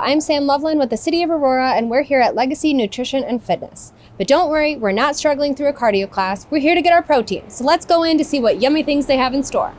I'm Sam Loveland with the City of Aurora, and we're here at Legacy Nutrition and Fitness. But don't worry, we're not struggling through a cardio class. We're here to get our protein. So let's go in to see what yummy things they have in store.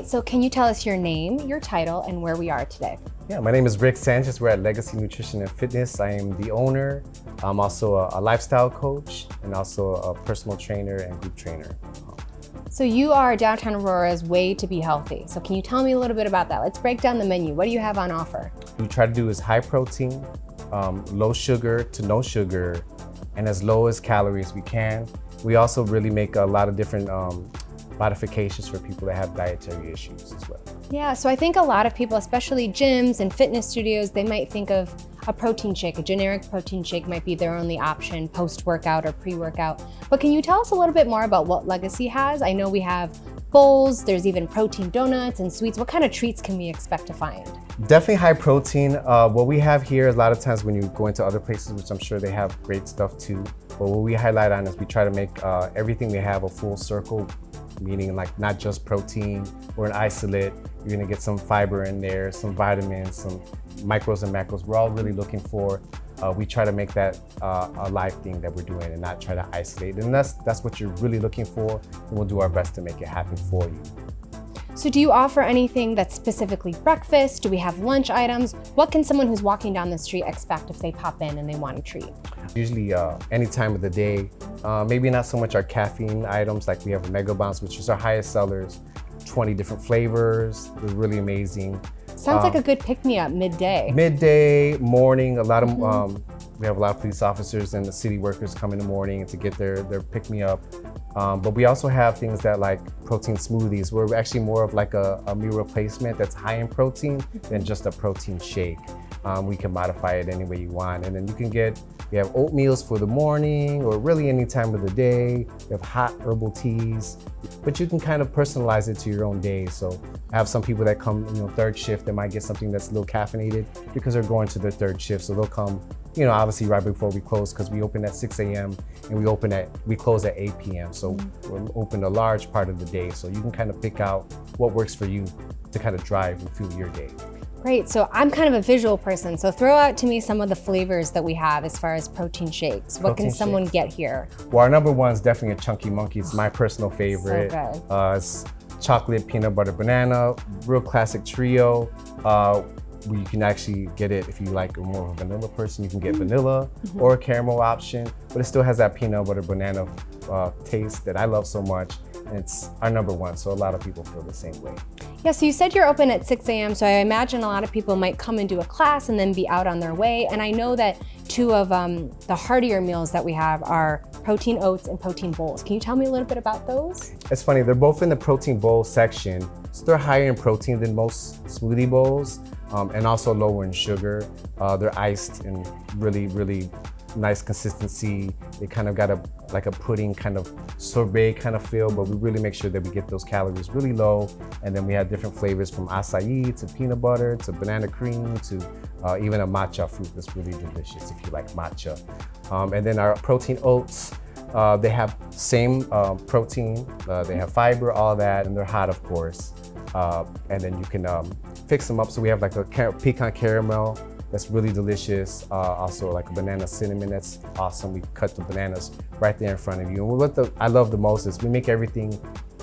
So can you tell us your name, your title, and where we are today? Yeah, my name is Rick Sanchez. We're at Legacy Nutrition and Fitness. I am the owner. I'm also a lifestyle coach and also a personal trainer and group trainer. So you are downtown Aurora's way to be healthy. So can you tell me a little bit about that? Let's break down the menu. What do you have on offer? What we try to do is high protein, low sugar to no sugar, and as low as calories we can. We also really make a lot of different modifications for people that have dietary issues as well. Yeah, so I think a lot of people, especially gyms and fitness studios, they might think of a protein shake. A generic protein shake might be their only option post-workout or pre-workout. But can you tell us a little bit more about what Legacy has? I know we have bowls, there's even protein donuts and sweets. What kind of treats can we expect to find? Definitely high protein. What we have here, a lot of times when you go into other places, which I'm sure they have great stuff too, but what we highlight on is we try to make everything we have a full circle, meaning like not just protein or an isolate. You're gonna get some fiber in there, some vitamins, some micros and macros. We're all really looking for, we try to make that a live thing that we're doing and not try to isolate. And that's what you're really looking for, and we'll do our best to make it happen for you. So do you offer anything that's specifically breakfast? Do we have lunch items? What can someone who's walking down the street expect if they pop in and they want a treat? Usually any time of the day. Maybe not so much our caffeine items, like we have Mega Bounce, which is our highest sellers, 20 different flavors. They're really amazing. Sounds like a good pick-me-up midday. Midday, morning, a lot of, we have a lot of police officers and the city workers come in the morning to get their pick-me-up. But we also have things that like protein smoothies. We're actually more of like a meal replacement that's high in protein than just a protein shake. We can modify it any way you want. And then we have oatmeals for the morning or really any time of the day. We have hot herbal teas, but you can kind of personalize it to your own day. So I have some people that come, third shift, that might get something that's a little caffeinated because they're going to their third shift. So they'll come, obviously right before we close, because we open at 6 a.m. and we close at 8 p.m. So we're open a large part of the day. So you can kind of pick out what works for you to kind of drive and fuel your day. Great, so I'm kind of a visual person, so throw out to me some of the flavors that we have as far as protein shakes. What can someone get here? Well, our number one is definitely a Chunky Monkey. It's my personal favorite. So good. It's chocolate, peanut butter, banana, real classic trio. You can actually get it if you like more of a vanilla person. You can get vanilla or a caramel option, but it still has that peanut butter banana taste that I love so much. And it's our number one, so a lot of people feel the same way. Yeah, so you said you're open at 6 a.m., so I imagine a lot of people might come and do a class and then be out on their way. And I know that two of the heartier meals that we have are protein oats and protein bowls. Can you tell me a little bit about those? It's funny, they're both in the protein bowl section. So they're higher in protein than most smoothie bowls and also lower in sugar. They're iced and really, really nice consistency. They kind of got like a pudding kind of sorbet kind of feel, but we really make sure that we get those calories really low. And then we have different flavors from acai to peanut butter to banana cream to even a matcha fruit that's really delicious if you like matcha. And then our protein oats, they have same protein, they have fiber, all that, and they're hot, of course. And then you can fix them up. So we have like a pecan caramel that's really delicious. Also like a banana cinnamon, that's awesome. We cut the bananas right there in front of you. And what I love the most is we make everything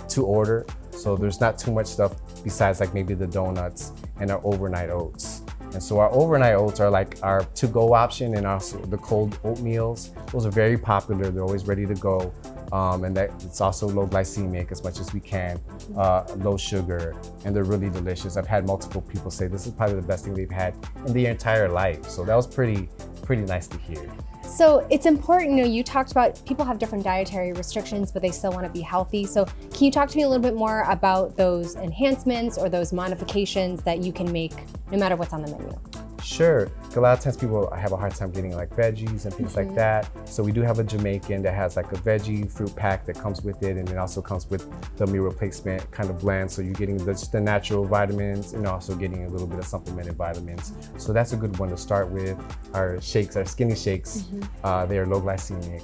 to order. So there's not too much stuff besides like maybe the donuts and our overnight oats. And so our overnight oats are like our to-go option, and also the cold oatmeals. Those are very popular. They're always ready to go. And that it's also low glycemic as much as we can, low sugar, and they're really delicious. I've had multiple people say this is probably the best thing they've had in their entire life. So that was pretty nice to hear. So it's important, you talked about people have different dietary restrictions, but they still want to be healthy. So can you talk to me a little bit more about those enhancements or those modifications that you can make no matter what's on the menu? Sure. A lot of times people have a hard time getting like veggies and things like that. So we do have a Jamaican that has like a veggie fruit pack that comes with it, and it also comes with the meal replacement kind of blend. So you're getting just the natural vitamins and also getting a little bit of supplemented vitamins. So that's a good one to start with. Our shakes, our skinny shakes, they are low glycemic,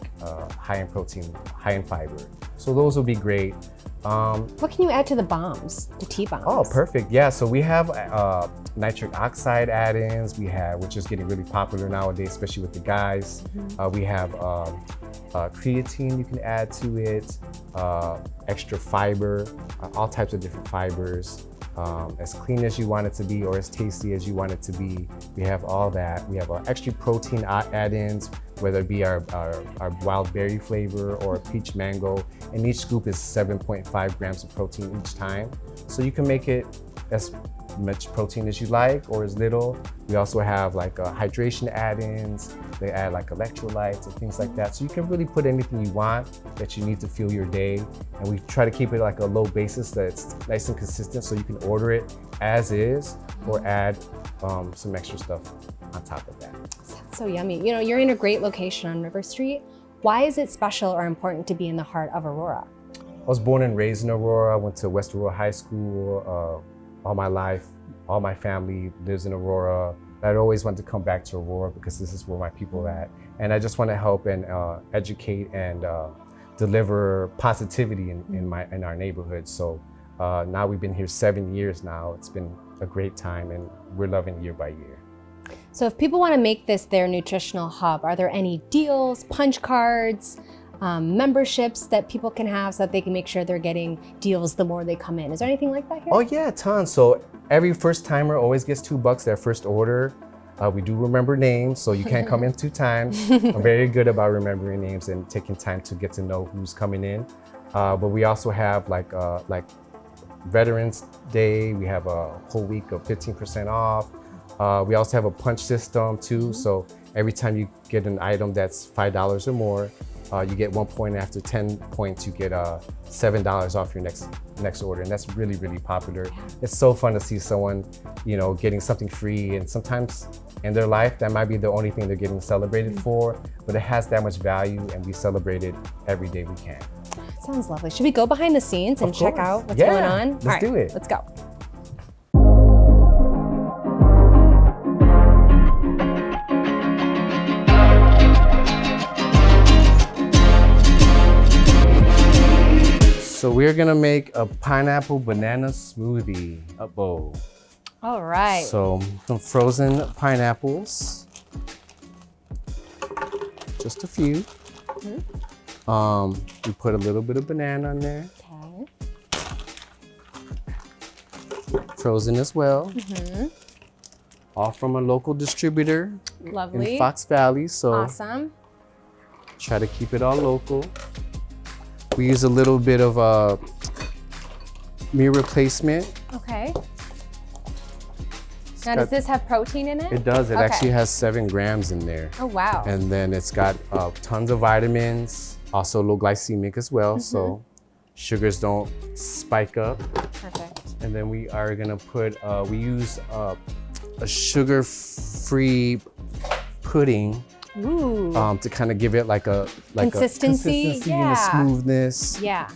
high in protein, high in fiber. So those will be great. What can you add to the bombs, the tea bombs? Oh, perfect. Yeah, so we have nitric oxide add-ins. We have, which is getting really popular nowadays, especially with the guys. We have creatine you can add to it, extra fiber, all types of different fibers. As clean as you want it to be or as tasty as you want it to be. We have all that. We have our extra protein add-ins, whether it be our wild berry flavor or peach mango. And each scoop is 7.5 grams of protein each time. So you can make it as much protein as you like or as little. We also have like hydration add-ins. They add like electrolytes and things like that. So you can really put anything you want that you need to fuel your day. And we try to keep it like a low basis that's nice and consistent, so you can order it as is or add some extra stuff on top of that. Sounds so yummy. You know, you're in a great location on River Street. Why is it special or important to be in the heart of Aurora? I was born and raised in Aurora. I went to West Aurora High School all my life. All my family lives in Aurora. I'd always wanted to come back to Aurora because this is where my people are at. And I just want to help and educate and deliver positivity in our neighborhood. So now we've been here 7 years now. It's been a great time and we're loving year by year. So if people want to make this their nutritional hub, are there any deals, punch cards, memberships that people can have so that they can make sure they're getting deals the more they come in? Is there anything like that here? Oh yeah, tons. So every first timer always gets $2 their first order. We do remember names, so you can't come in 2 times. I'm very good about remembering names and taking time to get to know who's coming in. But we also have like Veterans Day. We have a whole week of 15% off. We also have a punch system too. So every time you get an item that's $5 or more, you get 1 point. After 10 points, you get $7 off your next order, and that's really, really popular. It's so fun to see someone, you know, getting something free, and sometimes in their life that might be the only thing they're getting celebrated for, but it has that much value, and we celebrate it every day we can. Sounds lovely. Should we go behind the scenes and check out what's going on? Let's do it. Let's go. So we're gonna make a pineapple banana smoothie, a bowl. All right. So some frozen pineapples, just a few. We put a little bit of banana in there. Okay. Frozen as well. All from a local distributor. Lovely. In Fox Valley. So awesome. Try to keep it all local. We use a little bit of meal replacement. Okay. Now, does this have protein in it? It does. It Okay. actually has 7 grams in there. Oh, wow. And then it's got tons of vitamins, also low glycemic as well, so sugars don't spike up. Perfect. And then we are gonna put, we use a sugar-free pudding. Ooh. To kind of give it like a Consistency, and yeah. a smoothness. Yeah.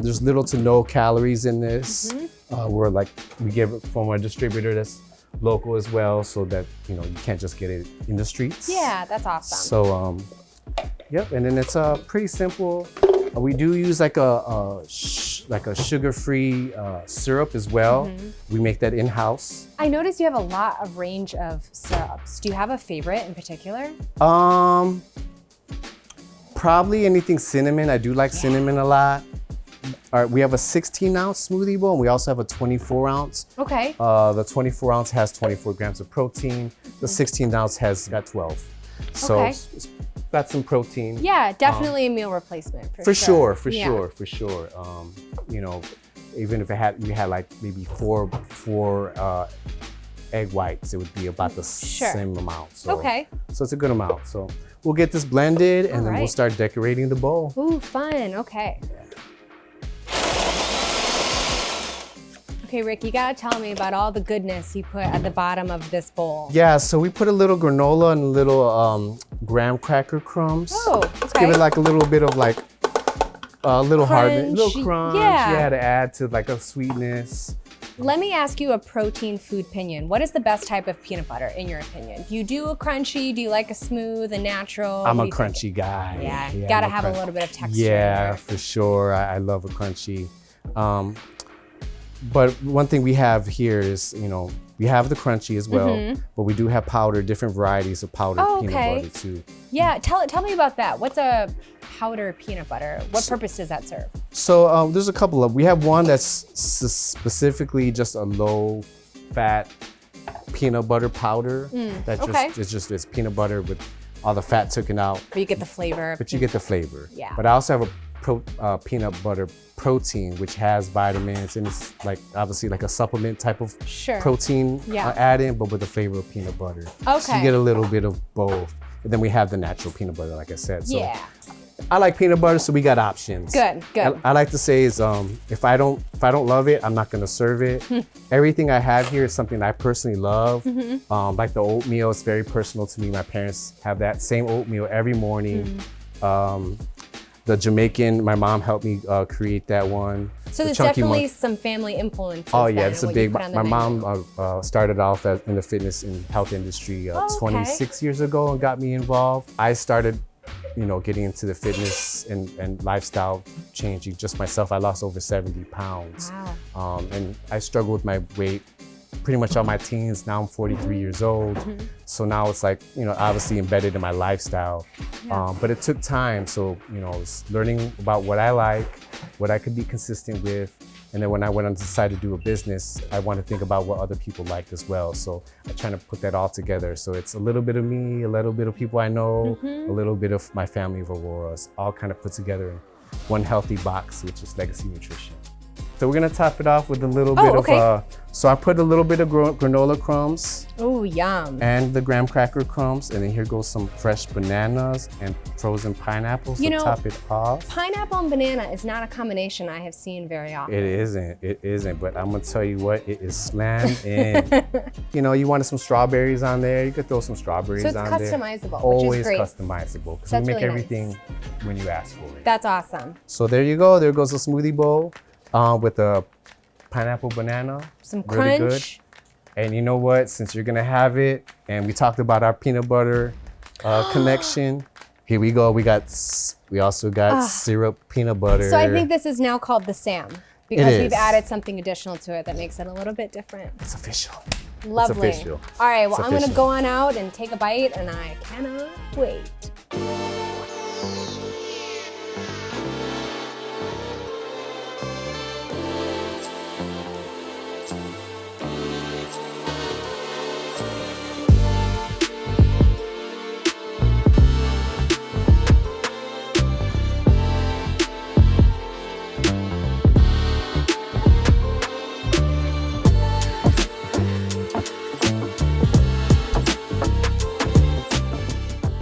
There's little to no calories in this. We give it from a distributor that's local as well, so that you can't just get it in the streets. Yeah, that's awesome. So yep, and then it's pretty simple. We do use like a sugar-free syrup as well. We make that in-house. I noticed you have a lot of range of syrups. Do you have a favorite in particular? Probably anything cinnamon. I do like cinnamon a lot. All right, we have a 16-ounce smoothie bowl, and we also have a 24-ounce. Okay. The 24-ounce has 24 grams of protein. The 16-ounce has got 12. So Okay. it's got some protein. Yeah, definitely a meal replacement For sure. Yeah. Even if you had like maybe four egg whites, it would be about the same amount. So, Okay. So it's a good amount. So we'll get this blended, and then we'll start decorating the bowl. Ooh, fun. Okay. Okay, Rick, you gotta tell me about all the goodness you put at the bottom of this bowl. Yeah, so we put a little granola and a little graham cracker crumbs. Oh, okay. Let's give it like a little bit of like a little hardness, Crunch, little crunch. yeah. To add to like a sweetness. Let me ask you a protein food opinion. What is the best type of peanut butter in your opinion? Do you do a crunchy? Do you like a smooth, a natural? I'm What a do you think? crunchy guy. Yeah, gotta have a little bit of texture. Yeah, in there. for sure. I love a crunchy. But one thing we have here is, we have the crunchy as well, but we do have different varieties of powdered peanut butter too. Yeah, tell me about that. What's a powder peanut butter? What purpose does that serve? So there's a couple of, we have one that's specifically just a low fat peanut butter powder. It's peanut butter with all the fat taken out. But you get the flavor. But you get the flavor. Yeah. But I also have a peanut butter protein, which has vitamins, and it's like obviously like a supplement type of protein add-in, but with the flavor of peanut butter. Okay. So you get a little bit of both. And then we have the natural peanut butter, like I said. So yeah. I like peanut butter, so we got options. Good. I like to say is if I don't love it, I'm not gonna serve it. Everything I have here is something I personally love. Like the oatmeal, it's very personal to me. My parents have that same oatmeal every morning. The Jamaican, my mom helped me create that one. So there's definitely some family influence. Oh yeah, it's a big. My mom started off in the fitness and health industry 26 years ago and got me involved. I started, getting into the fitness and lifestyle changing just myself. I lost over 70 pounds. Wow. And I struggled with my weight pretty much all my teens. Now I'm 43 years old. So now it's like, obviously embedded in my lifestyle. Yeah. But it took time. So, it's learning about what I like, what I could be consistent with. And then when I went on to decide to do a business, I want to think about what other people liked as well. So I'm trying to put that all together. So it's a little bit of me, a little bit of people I know, a little bit of my family of Auroras, all kind of put together in one healthy box, which is Legacy Nutrition. So we're gonna top it off with a little bit of, so I put a little bit of granola crumbs. Oh, yum. And the graham cracker crumbs. And then here goes some fresh bananas and frozen pineapples to top it off. Pineapple and banana is not a combination I have seen very often. It isn't, but I'm gonna tell you what, it is slammed in. You wanted some strawberries on there, you could throw some strawberries on there. So it's customizable, Always which is great. Customizable, because we make really everything nice. when you ask for it. That's awesome. So there you go, there goes a smoothie bowl. With a pineapple banana. Some really crunch. Good. And you know what? Since you're gonna have it, and we talked about our peanut butter connection, here we go. We also got syrup peanut butter. So I think this is now called the Sam because we've added something additional to it that makes it a little bit different. It's official. Lovely. It's official. All right, well, It's I'm gonna official. go on out and take a bite, and I cannot wait.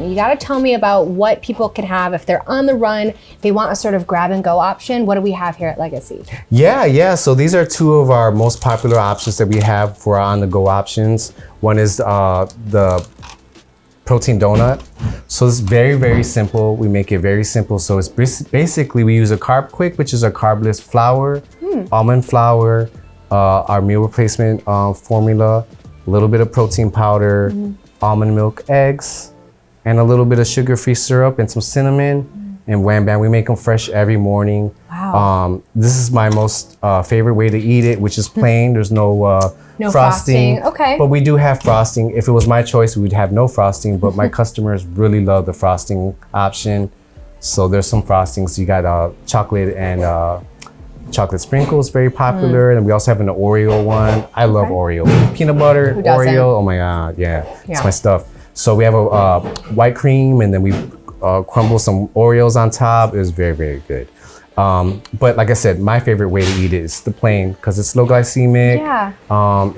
You gotta tell me about what people can have if they're on the run, they want a sort of grab and go option. What do we have here at Legacy? Yeah. So these are two of our most popular options that we have for our on-the-go options. One is the protein donut. So it's very, very simple. We make it very simple. So it's basically we use a Carb Quick, which is a carbless flour, almond flour, our meal replacement formula, a little bit of protein powder, almond milk, eggs, and a little bit of sugar-free syrup and some cinnamon, and wham bam, we make them fresh every morning. Wow. This is my most favorite way to eat it, which is plain. There's no frosting. Okay. But we do have frosting. If it was my choice, we would have no frosting, but my customers really love the frosting option. So there's some frostings. You got chocolate and chocolate sprinkles, very popular. And we also have an Oreo one. I love Oreo. Peanut butter, Oreo, oh my God, yeah, it's my stuff. So we have a white cream, and then we crumble some Oreos on top. It was very, very good. But like I said, my favorite way to eat it is the plain, because it's low glycemic. Yeah.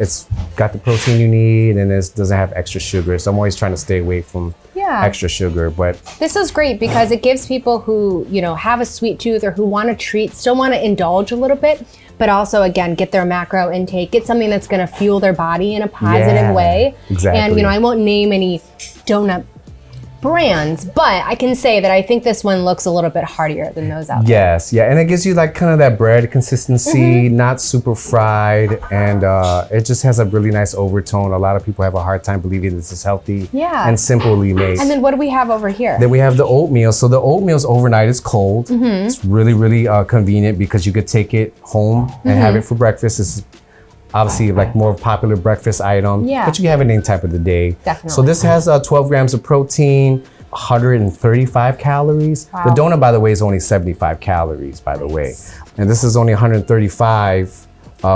It's got the protein you need, and it doesn't have extra sugar. So I'm always trying to stay away from extra sugar. But this is great because it gives people who, you know, have a sweet tooth or who want to treat, still want to indulge a little bit, but also again, get their macro intake, get something that's going to fuel their body in a positive way. Exactly. And, you know, I won't name any donut brands, but I can say that I think this one looks a little bit heartier than those out there. Yes, yeah, and it gives you like kind of that bread consistency, not super fried, and it just has a really nice overtone. A lot of people have a hard time believing this is healthy and simply made. And then what do we have over here? Then we have the oatmeal. So the oatmeal's overnight is cold. It's really, really convenient because you could take it home and have it for breakfast. It's obviously like more popular breakfast item, but you can have it any type of the day. Definitely. So this has 12 grams of protein, 135 calories. Wow. The donut, by the way, is only 75 calories, by the way. And this is only 135,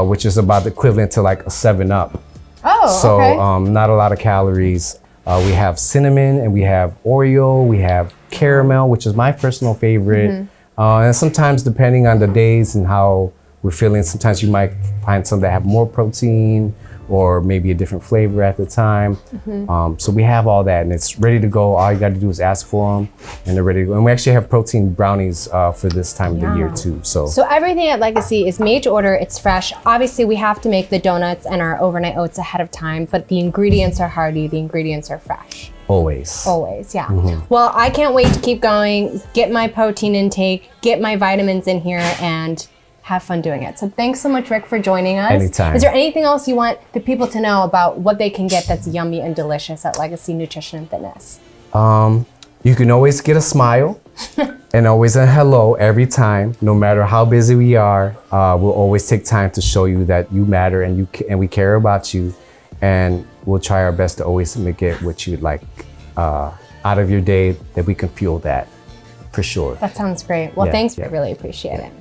which is about the equivalent to like a 7-Up. Oh, so okay. not a lot of calories. We have cinnamon and we have Oreo, we have caramel, which is my personal favorite. And sometimes depending on the days and how we're feeling, sometimes you might find some that have more protein or maybe a different flavor at the time. So we have all that and it's ready to go. All you got to do is ask for them and they're ready to go. And we actually have protein brownies for this time of the year too. So everything at Legacy is made to order, it's fresh. Obviously we have to make the donuts and our overnight oats ahead of time, but the ingredients are hearty, the ingredients are fresh. Always. Always, yeah. Well, I can't wait to keep going, get my protein intake, get my vitamins in here, and have fun doing it. So thanks so much, Rick, for joining us. Anytime. Is there anything else you want the people to know about what they can get that's yummy and delicious at Legacy Nutrition and Fitness? You can always get a smile and always a hello every time, no matter how busy we are. We'll always take time to show you that you matter and we care about you. And we'll try our best to always make it what you'd like out of your day, that we can fuel that for sure. That sounds great. Well, thanks. I really appreciate it.